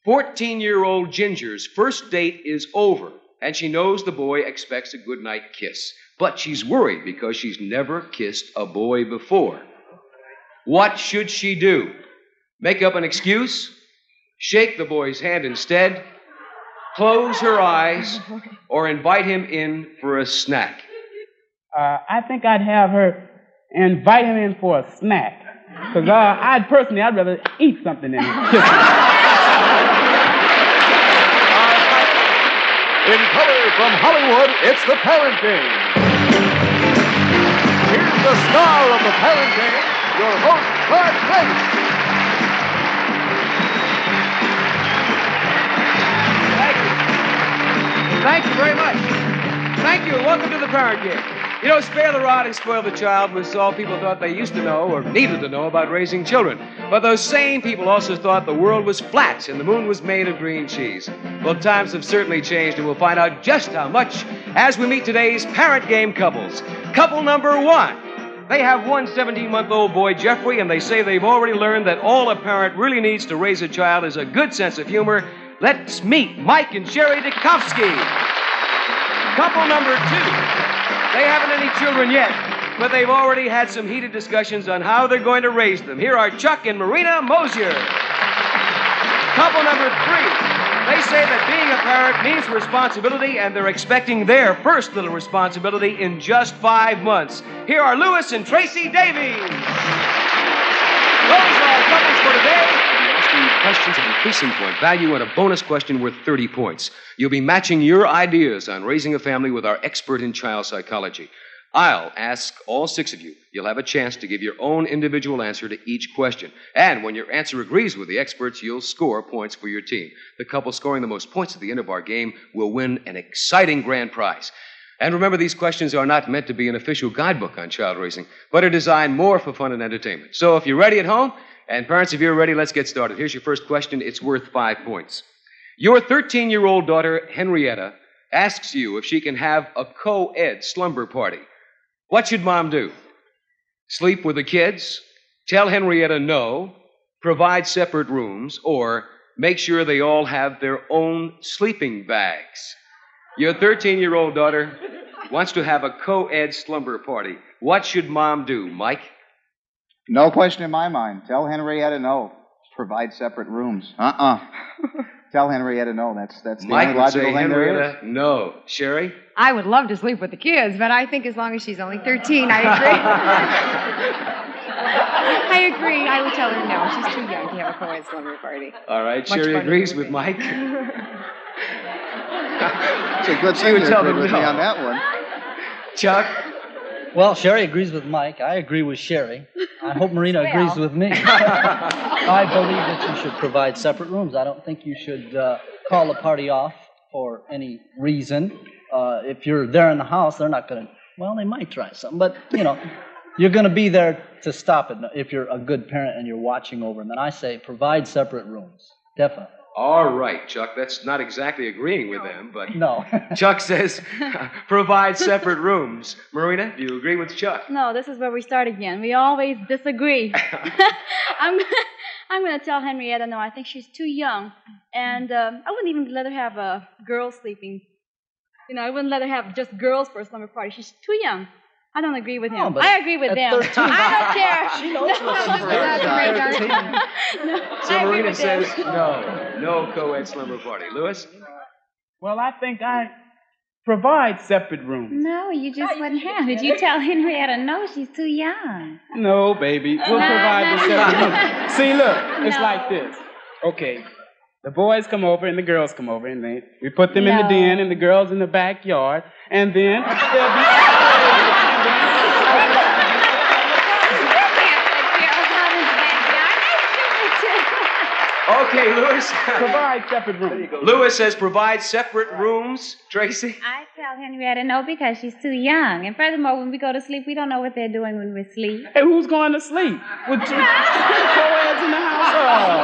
14-year-old Ginger's first date is over, and she knows the boy expects a goodnight kiss. But she's worried because she's never kissed a boy before. What should she do? Make up an excuse? Shake the boy's hand instead? Close her eyes? Or invite him in for a snack? I think I'd have her invite him in for a snack. Because I'd rather eat something than kiss him. In color from Hollywood, it's The Parent Game. Here's the star of The Parent Game, your host, Clark Grace. Thank you very much. Thank you, and welcome to The Parent Game. You know, spare the rod and spoil the child was all people thought they used to know or needed to know about raising children. But those same people also thought the world was flat and the moon was made of green cheese. Well, times have certainly changed, and we'll find out just how much as we meet today's Parent Game couples. Couple number one. They have one 17-month-old boy, Jeffrey, and they say they've already learned that all a parent really needs to raise a child is a good sense of humor. Let's meet Mike and Sherry Dukowski. Couple number two. They haven't any children yet, but they've already had some heated discussions on how they're going to raise them. Here are Chuck and Marina Mosier. Couple number three. They say that being a parent means responsibility, and they're expecting their first little responsibility in just 5 months. Here are Louis and Tracy Davies. Those are our couples for today. Asking questions of increasing point value and a bonus question worth 30 points. You'll be matching your ideas on raising a family with our expert in child psychology. I'll ask all 6 of you. You'll have a chance to give your own individual answer to each question. And when your answer agrees with the experts, you'll score points for your team. The couple scoring the most points at the end of our game will win an exciting grand prize. And remember, these questions are not meant to be an official guidebook on child raising, but are designed more for fun and entertainment. So if you're ready at home, and parents, if you're ready, let's get started. Here's your first question. It's worth 5 points. Your 13-year-old daughter, Henrietta, asks you if she can have a co-ed slumber party. What should Mom do? Sleep with the kids? Tell Henrietta no? Provide separate rooms? Or make sure they all have their own sleeping bags? Your 13-year-old daughter wants to have a co-ed slumber party. What should Mom do, Mike? No question in my mind. Tell Henrietta no. Provide separate rooms. Tell Henrietta no. That's the Mike only logical would say thing there is. Henrietta no. Sherry? I would love to sleep with the kids, but I think as long as she's only 13, I agree. I agree. I would tell her no. She's too young to have a co-ed slumber party. All right. Much Sherry fun agrees to with Mike. It's a good She thing would you tell agreed them with no. me on that one. Chuck? Well, Sherry agrees with Mike. I agree with Sherry. I hope Marina agrees with me. I believe that you should provide separate rooms. I don't think you should call the party off for any reason. If you're there in the house, they're not going to, well, they might try something, but, you're going to be there to stop it if you're a good parent and you're watching over them. And I say provide separate rooms. Definitely. All right, Chuck. That's not exactly agreeing with them, but... No. Chuck says provide separate rooms. Marina, do you agree with Chuck? No, this is where we start again. We always disagree. I'm going to tell Henrietta no. I think she's too young. And I wouldn't even let her have girls sleeping. I wouldn't let her have just girls for a slumber party. She's too young. I don't agree with him. but I agree with them. 13, I don't care. She knows what she's doing. So Marina says no co-ed slumber party. Louis? Well, I think I provide separate rooms. No, you just wouldn't have it. You tell Henrietta no, she's too young. No, baby. We'll provide the separate rooms. See, look, it's like this. Okay. The boys come over and the girls come over, and we put them in the den and the girls in the backyard, and then they'll be... Okay, Louis. Provide separate rooms. Louis says provide separate rooms. Tracy? I tell Henrietta no because she's too young. And furthermore, when we go to sleep, we don't know what they're doing when we sleep. Hey, who's going to sleep? With two co-eds in the house?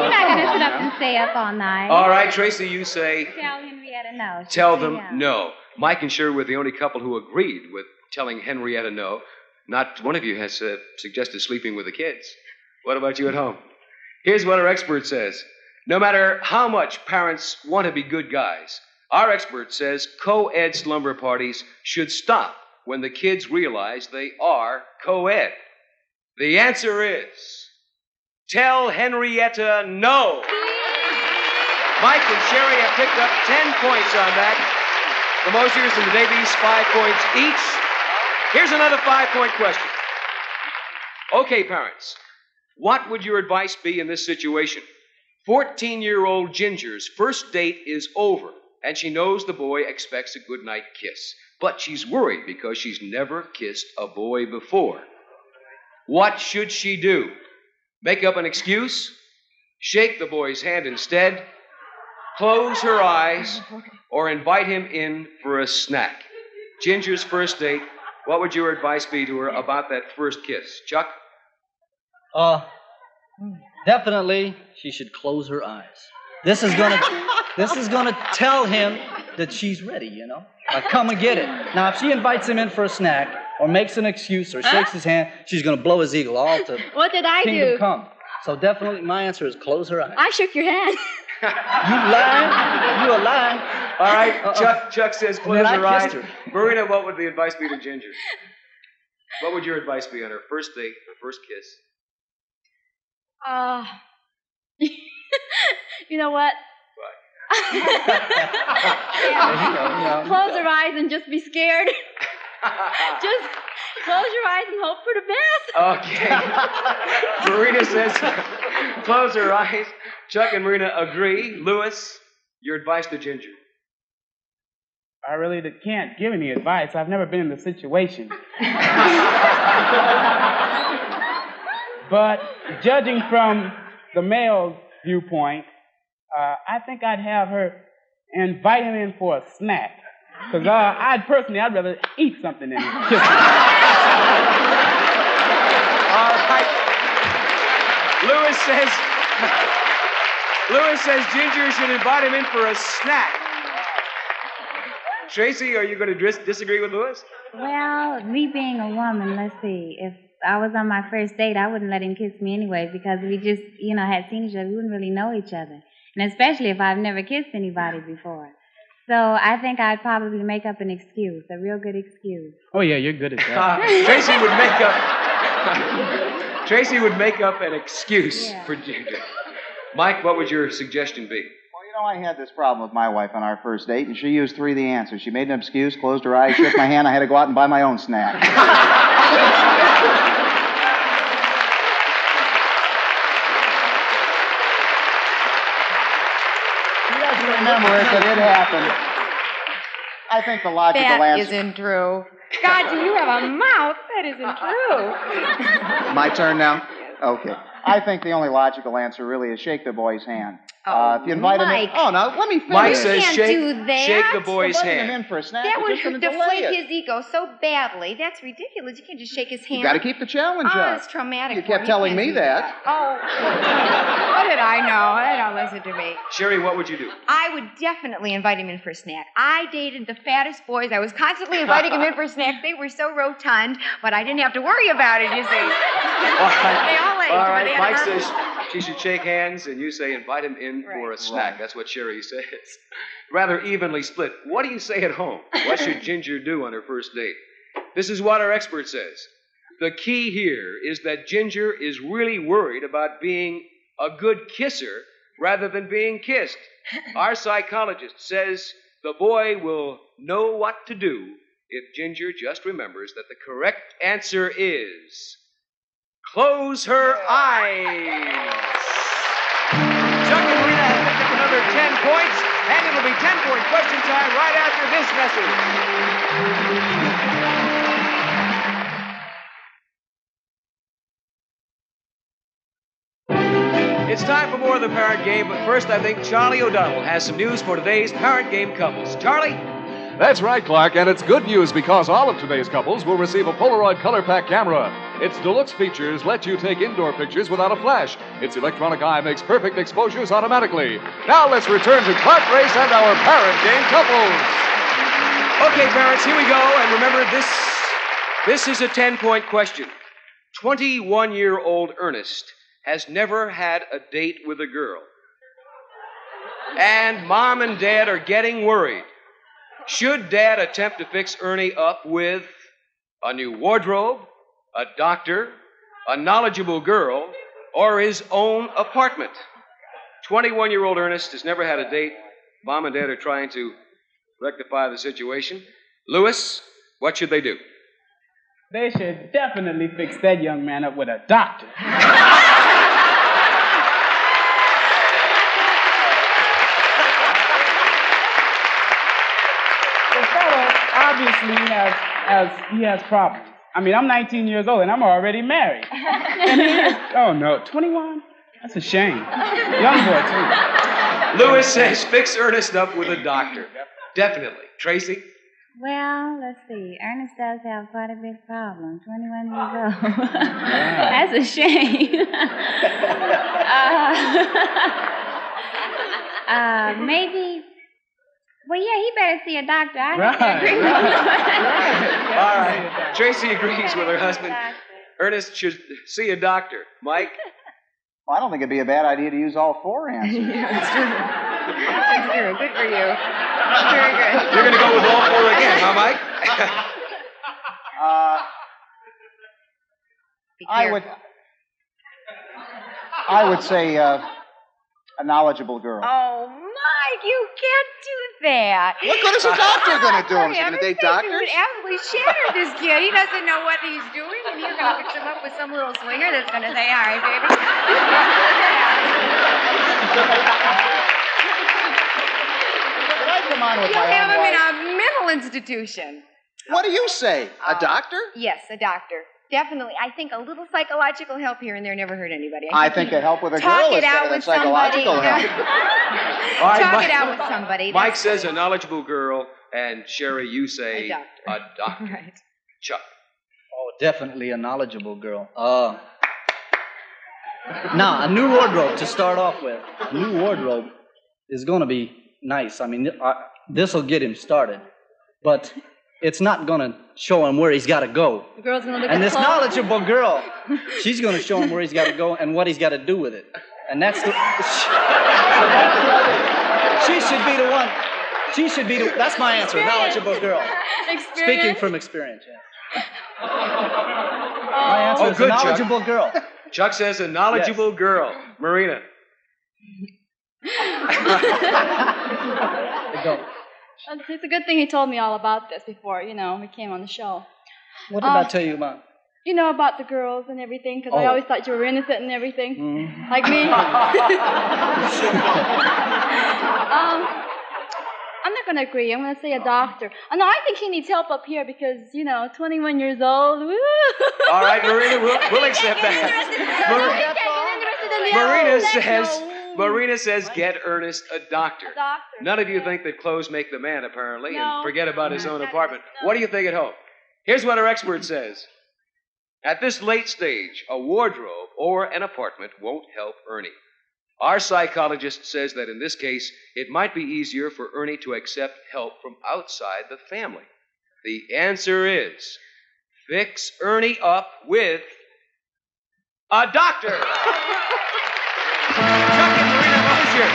You're not going to sit up and stay up all night. All right, Tracy, you say... Tell Henrietta no. She's Tell too them young. no. Mike and Sherry were the only couple who agreed with telling Henrietta no. Not one of you has suggested sleeping with the kids. What about you at home? Here's what our expert says. No matter how much parents want to be good guys, our expert says co-ed slumber parties should stop when the kids realize they are co-ed. The answer is, tell Henrietta no. Mike and Sherry have picked up 10 points on that. The Mosiers and the Davies, 5 points each. Here's another 5-point question. Okay, parents, what would your advice be in this situation? 14-year-old Ginger's first date is over, and she knows the boy expects a goodnight kiss. But she's worried because she's never kissed a boy before. What should she do? Make up an excuse? Shake the boy's hand instead? Close her eyes? Or invite him in for a snack? Ginger's first date, what would your advice be to her about that first kiss? Chuck? Definitely, she should close her eyes. This is gonna tell him that she's ready, you know? Like, come and get it. Now, if she invites him in for a snack, or makes an excuse, or shakes his hand, she's gonna blow his eagle all to What did I kingdom do? come. So definitely, my answer is close her eyes. I shook your hand. You lying? You a lying? All right, Chuck says close her eyes. Her. Marina, what would the advice be to Ginger? What would your advice be on her first date, her first kiss? You know what? Close your eyes and just be scared. Just close your eyes and hope for the best. Okay. Marina says close her eyes. Chuck and Marina agree. Louis, your advice to Ginger? I really can't give any advice. I've never been in the situation. But judging from the male's viewpoint, I think I'd have her invite him in for a snack. Because I'd rather eat something than kiss him. All right. Louis says Ginger should invite him in for a snack. Tracy, are you going to disagree with Louis? Well, me being a woman, let's see. If I was on my first date, I wouldn't let him kiss me anyway because we just, had seen each other. We wouldn't really know each other. And especially if I've never kissed anybody before. So I think I'd probably make up an excuse, a real good excuse. Oh, yeah, you're good at that. Tracy would make up an excuse for Ginger. Mike, what would your suggestion be? Well, I had this problem with my wife on our first date, and she used 3 of the answers. She made an excuse, closed her eyes, shook my hand. I had to go out and buy my own snack. Remember it, but it happened. I think the logical answer... That isn't true. God, do you have a mouth? That isn't true. My turn now? Okay. I think the only logical answer really is shake the boy's hand. If you invite him in... Oh, now, let me finish. Mike says can't do that. shake the boy's Inviting hand. him in for a snack, That you're would just going to delay deflate it. his ego so badly. That's ridiculous. You can't just shake his hand. You got to keep the challenge Oh, up. it's traumatic. You for kept me. telling can't me do that. Oh. What did I know? They don't listen to me. Sherry, what would you do? I would definitely invite him in for a snack. I dated the fattest boys. I was constantly inviting him in for snacks. They were so rotund, but I didn't have to worry about it, you see. They all ate. All but right, they had Mike a says purpose. she should shake hands, and you say invite him in for a snack. Right. That's what Sherry says. Rather evenly split. What do you say at home? What should Ginger do on her first date? This is what our expert says. The key here is that Ginger is really worried about being a good kisser rather than being kissed. Our psychologist says the boy will know what to do if Ginger just remembers that the correct answer is close her eyes. Chuck and Marina have picked up another 10 points, and it'll be 10-point question time right after this message. It's time for more of the Parent Game, but first I think Charlie O'Donnell has some news for today's Parent Game couples. Charlie? That's right, Clark, and it's good news because all of today's couples will receive a Polaroid Color Pack camera. Its deluxe features let you take indoor pictures without a flash. Its electronic eye makes perfect exposures automatically. Now let's return to Clark Race and our Parent Game couples. Okay, parents, here we go, and remember this is a 10-point question. 21-year-old Ernest has never had a date with a girl. and Mom and Dad are getting worried. Should Dad attempt to fix Ernie up with a new wardrobe, a doctor, a knowledgeable girl, or his own apartment? 21-year-old Ernest has never had a date. Mom and Dad are trying to rectify the situation. Louis, what should they do? They should definitely fix that young man up with a doctor. The fellow obviously he has problems. I mean, I'm 19 years old and I'm already married. And he is, oh no, 21? That's a shame. Young boy, too. Louis says fix Ernest up with a doctor. Definitely. Tracy? Well, let's see. Ernest does have quite a big problem. 21 years old. That's a shame. Maybe. Well, yeah, he better see a doctor. I have to agree with you. All right. Tracy agrees with her husband. Ernest should see a doctor. Mike? Well, I don't think it'd be a bad idea to use all four answers. That's true. That's true. Good for you. Very good. You're going to go with all four again, huh, Mike? I would say a knowledgeable girl. Oh, Mike, you can't do that. What good is a doctor going to do? Is he going to date You doctors? would absolutely shatter this kid. He doesn't know what he's doing, and you're going to fix him up with some little swinger that's going to say, all right, baby. Come on with You'll my have own him in wife. a mental institution. What do you say? A doctor? Yes, a doctor. Definitely. I think a little psychological help here and there never hurt anybody. I think a help with a Talk girl it is out better than with somebody. psychological help. All right, Talk Mike, it out with somebody. Mike says a knowledgeable girl, and Sherry, you say A doctor. a doctor. Right. Chuck. Oh, definitely a knowledgeable girl. Now, a new wardrobe to start off with. A new wardrobe is going to be nice. I mean, this will get him started. But it's not going to show him where he's got to go. The girl's gonna look And at this the clock. knowledgeable girl, she's going to show him where he's got to go and what he's got to do with it. And that's the... She should be the one. She should be the... That's my answer, knowledgeable girl. Experience. Speaking from experience, yeah. My answer Oh, is good, a Chuck. knowledgeable girl. Chuck says a knowledgeable girl. Marina. Go. It's a good thing he told me all about this before, we came on the show. What did I tell you about? About the girls and everything, because I Oh. always thought you were innocent and everything. Mm. Like me. I'm not going to agree. I'm going to say a doctor. No, I think he needs help up here because, 21 years old. Woo! All right, Marina, we'll accept that. Marina says get Ernest a doctor. A doctor. None of you think that clothes make the man, apparently, No. and forget about his own apartment. No. What do you think at home? Here's what our expert says. At this late stage, a wardrobe or an apartment won't help Ernie. Our psychologist says that in this case, it might be easier for Ernie to accept help from outside the family. The answer is fix Ernie up with a doctor. Chuck and Marina Mosier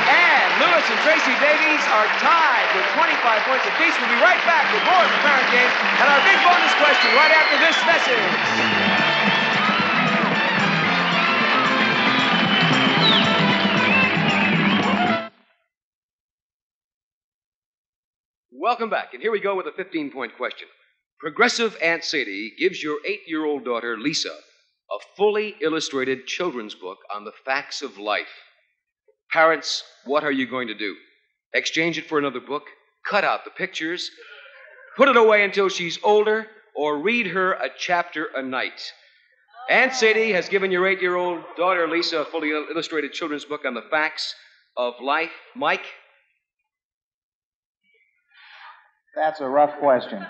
and Louis and Tracy Davies are tied with 25 points apiece. We'll be right back with more of the Parent Game and our big bonus question right after this message. Welcome back, and here we go with a 15-point question. Progressive Aunt Sadie gives your 8-year-old daughter, Lisa, a fully illustrated children's book on the facts of life. Parents, what are you going to do? Exchange it for another book? Cut out the pictures? Put it away until she's older? Or read her a chapter a night? Aunt Sadie has given your 8-year-old daughter, Lisa, a fully illustrated children's book on the facts of life. Mike? That's a rough question.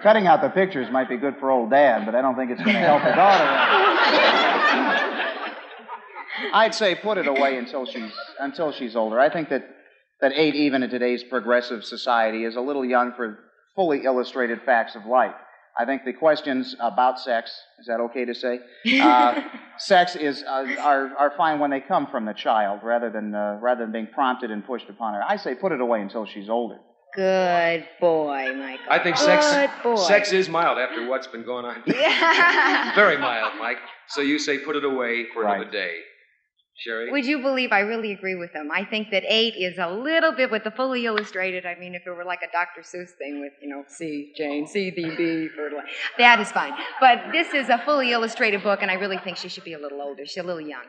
Cutting out the pictures might be good for old Dad, but I don't think it's going to help the daughter. I'd say put it away until she's older. I think that 8, even in today's progressive society, is a little young for fully illustrated facts of life. I think the questions about sex, is that okay to say? sex are fine when they come from the child rather than being prompted and pushed upon her. I say put it away until she's older. Good boy, Michael. I think sex is mild after what's been going on. Very mild, Mike. So you say put it away for another day. Sherry? Would you believe I really agree with them? I think that 8 is a little bit with the fully illustrated. I mean, if it were like a Dr. Seuss thing with, C, Jane, C, D, B, that is fine. But this is a fully illustrated book, and I really think she should be a little older. She's a little young.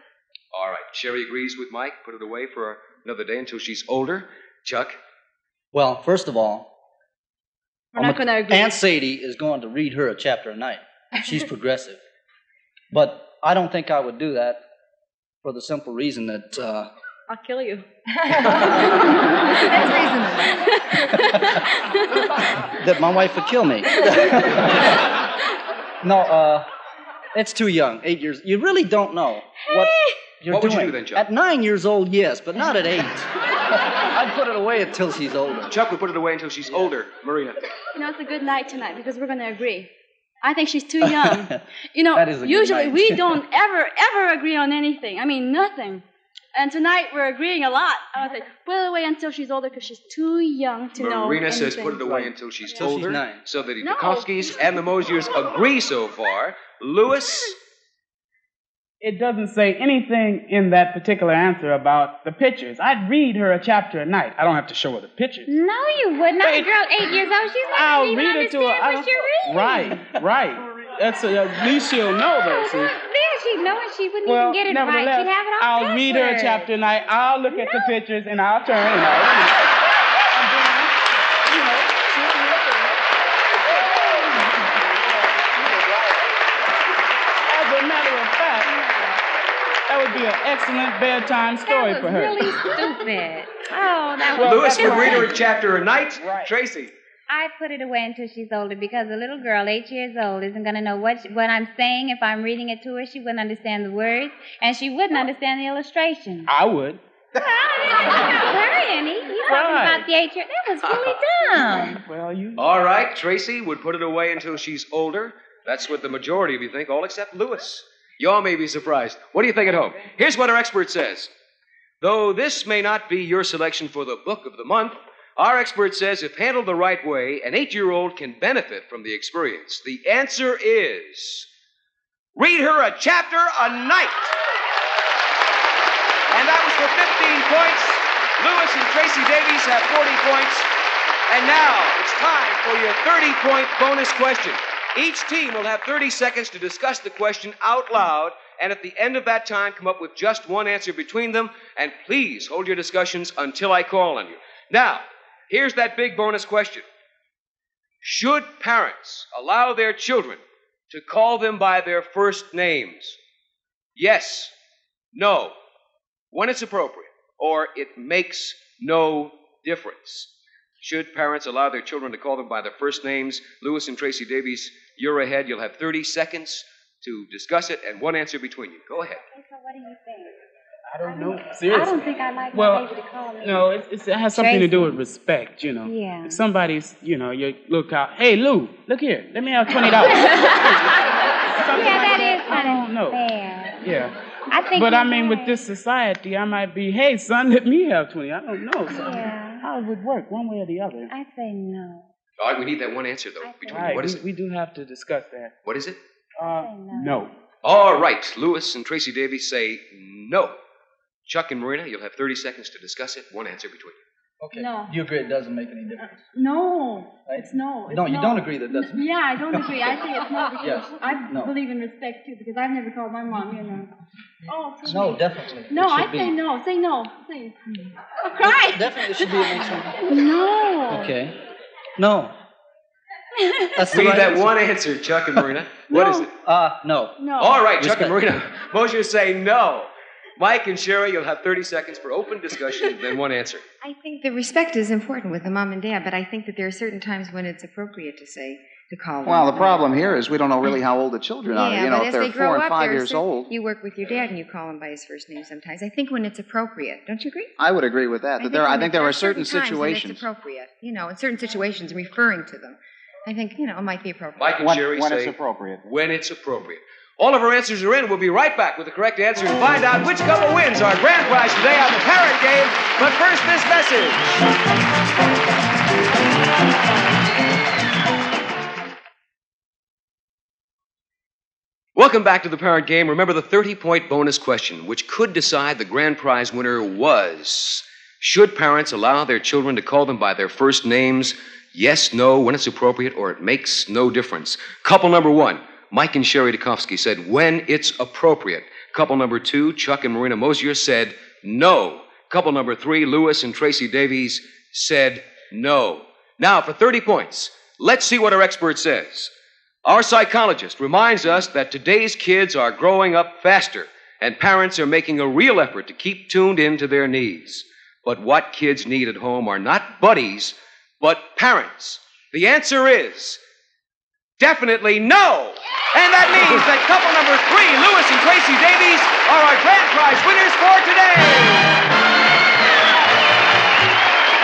All right. Sherry agrees with Mike. Put it away for another day until she's older. Chuck? Well, first of all, We're not going to agree. Aunt Sadie is going to read her a chapter a night. She's progressive. But I don't think I would do that for the simple reason that... I'll kill you. That's reasonable. that my wife would kill me. No, it's too young. 8 years. You really don't know what you're What doing. would you do then, Chuck? At 9 years old, yes, but not at 8. I'd put it away until she's older. Chuck would put it away until she's older. Marina? It's a good night tonight because we're going to agree. I think she's too young. That is a good Usually night. we don't ever agree on anything. I mean, nothing. And tonight we're agreeing a lot. I would say, put it away until she's older because she's too young to know Marina anything. says put it away until she's Till she's older. 9. So the No. Dukowskis and the Mosiers agree so far. Lewis? It doesn't say anything in that particular answer about the pictures. I'd read her a chapter a night. I don't have to show her the pictures. No, you wouldn't. I'm a girl 8 years old. She's not I'll going to even read it to her. understand what you're reading. Right. That's at least she'll know, though. See? There, she'd know it. She wouldn't Well, even get it right. nevertheless, She'd have it all I'll read her a backwards. chapter a night. I'll look at the pictures and I'll turn and I'll read it. As a matter of fact, that would be an excellent bedtime story That for was her. really stupid. Oh, that was Lewis would stupid. read her a chapter a night. Right. Tracy? I put it away until she's older because a little girl, 8 years old, isn't going to know what I'm saying. If I'm reading it to her, she wouldn't understand the words, and she wouldn't understand the illustration. I would. Well, not her any. You're talking Right. about the 8 year. That was really dumb. Well, you... All right. Tracy would put it away until she's older. That's what the majority of you think, all except Lewis. Y'all may be surprised. What do you think at home? Here's what our expert says. Though this may not be your selection for the book of the month, our expert says if handled the right way, an 8-year-old can benefit from the experience. The answer is read her a chapter a night. And that was for 15 points. Lewis and Tracy Davies have 40 points. And now it's time for your 30-point bonus question. Each team will have 30 seconds to discuss the question out loud, and at the end of that time, come up with just one answer between them. And please hold your discussions until I call on you. Now, here's that big bonus question. Should parents allow their children to call them by their first names? Yes, no, when it's appropriate, or it makes no difference. Should parents allow their children to call them by their first names? Lewis and Tracy Davies, you're ahead. You'll have 30 seconds to discuss it and one answer between you. Go ahead. So what do you think? I don't know. Seriously. I don't think I like Well, my baby to call me. no, it has something to do with respect, you know. Yeah. If somebody's, you look out, hey, Lou, look here, let me have $20. Yeah, that is I don't kind know. of fair. Yeah. I think But I you're mean, with right. this society, I might be, hey, son, let me have 20. I don't know. So Yeah. how it would work, one way or the other. I say no. All right, we need that one answer, though, between you. Right, What is it? we do have to discuss that. What is it? No. All right, Lewis and Tracy Davies say no. Chuck and Marina, you'll have 30 seconds to discuss it. One answer between you. Okay. No. You agree it doesn't make any difference. No. Right? It's no. It's No, you no. don't agree that it doesn't. Yeah, I don't agree. I think it's no because Yes. I No. believe in respect too because I've never called my mom, Oh, excuse No, me. definitely. No, It should I be. say no. Say no. Say. I'll cry. Definitely should be a makes no. No. Okay. No. That's We the need right that answer. one answer, Chuck and Marina. What is it? No. No. All right, Chuck Respect. and Marina. Mosier say no. Mike and Sherry, you'll have 30 seconds for open discussion, then one answer. I think the respect is important with the mom and dad, but I think that there are certain times when it's appropriate to call them. Well, the problem here is we don't know really how old the children are. Yeah, You know, but if as they're they grow 4 and up, 5 there are years old. You work with your dad and you call him by his first name sometimes. I think when it's appropriate. Don't you agree? I would agree with that. I think there are certain times when situations. it's appropriate. In certain situations, referring to them. I think, it might be appropriate. Mike and Sherry when say it's appropriate. when it's appropriate. All of our answers are in. We'll be right back with the correct answer and find out which couple wins our grand prize today on the Parent Game. But first, this message. Welcome back to the Parent Game. Remember the 30-point bonus question, which could decide the grand prize winner was: should parents allow their children to call them by their first names? Yes, no, when it's appropriate, or it makes no difference. Couple number one, Mike and Sherry Dukovsky said when it's appropriate. Couple number two, Chuck and Marina Mosier said no. Couple number three, Lewis and Tracy Davies said no. Now, for 30 points, let's see what our expert says. Our psychologist reminds us that today's kids are growing up faster, and parents are making a real effort to keep tuned in to their needs. But what kids need at home are not buddies, but parents. The answer is definitely no. And that means that couple number three, Lewis and Tracy Davies, are our grand prize winners for today.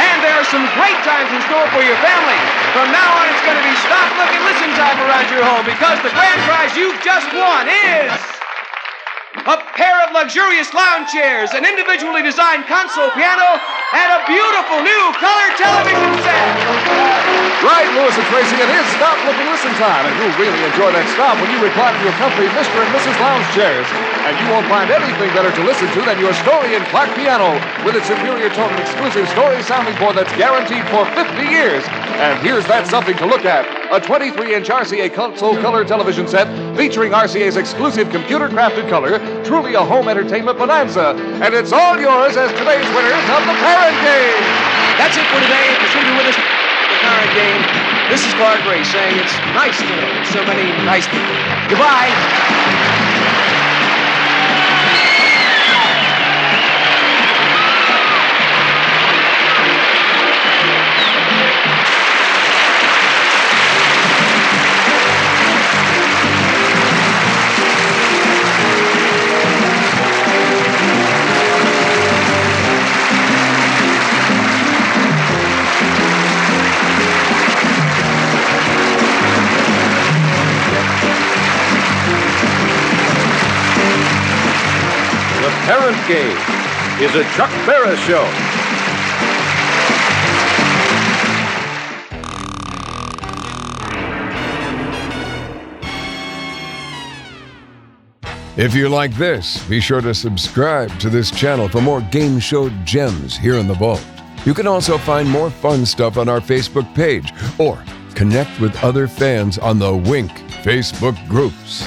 And there are some great times in store for your family. From now on, it's going to be stop, look, and listen time around your home, because the grand prize you've just won is a pair of luxurious lounge chairs, an individually designed console piano, and a beautiful new color television set. Right, Lewis and Tracy, it is Stop, Look, and Listen time, and you'll really enjoy that stop when you recline in your comfy Mr. and Mrs. Lounge chairs. And you won't find anything better to listen to than your Story and Clark piano, with its superior tone and exclusive Story sounding board that's guaranteed for 50 years. And here's that something to look at: a 23-inch RCA console color television set featuring RCA's exclusive computer-crafted color, truly a home entertainment bonanza. And it's all yours as today's winners of the Parent Game. That's it for today. If you're with us for the Parent Game, this is Clark Ray saying it's nice to know so many nice people. Goodbye. Parent Game is a Chuck Barris show. If you like this, be sure to subscribe to this channel for more game show gems here in the vault. You can also find more fun stuff on our Facebook page or connect with other fans on the Wink Facebook groups.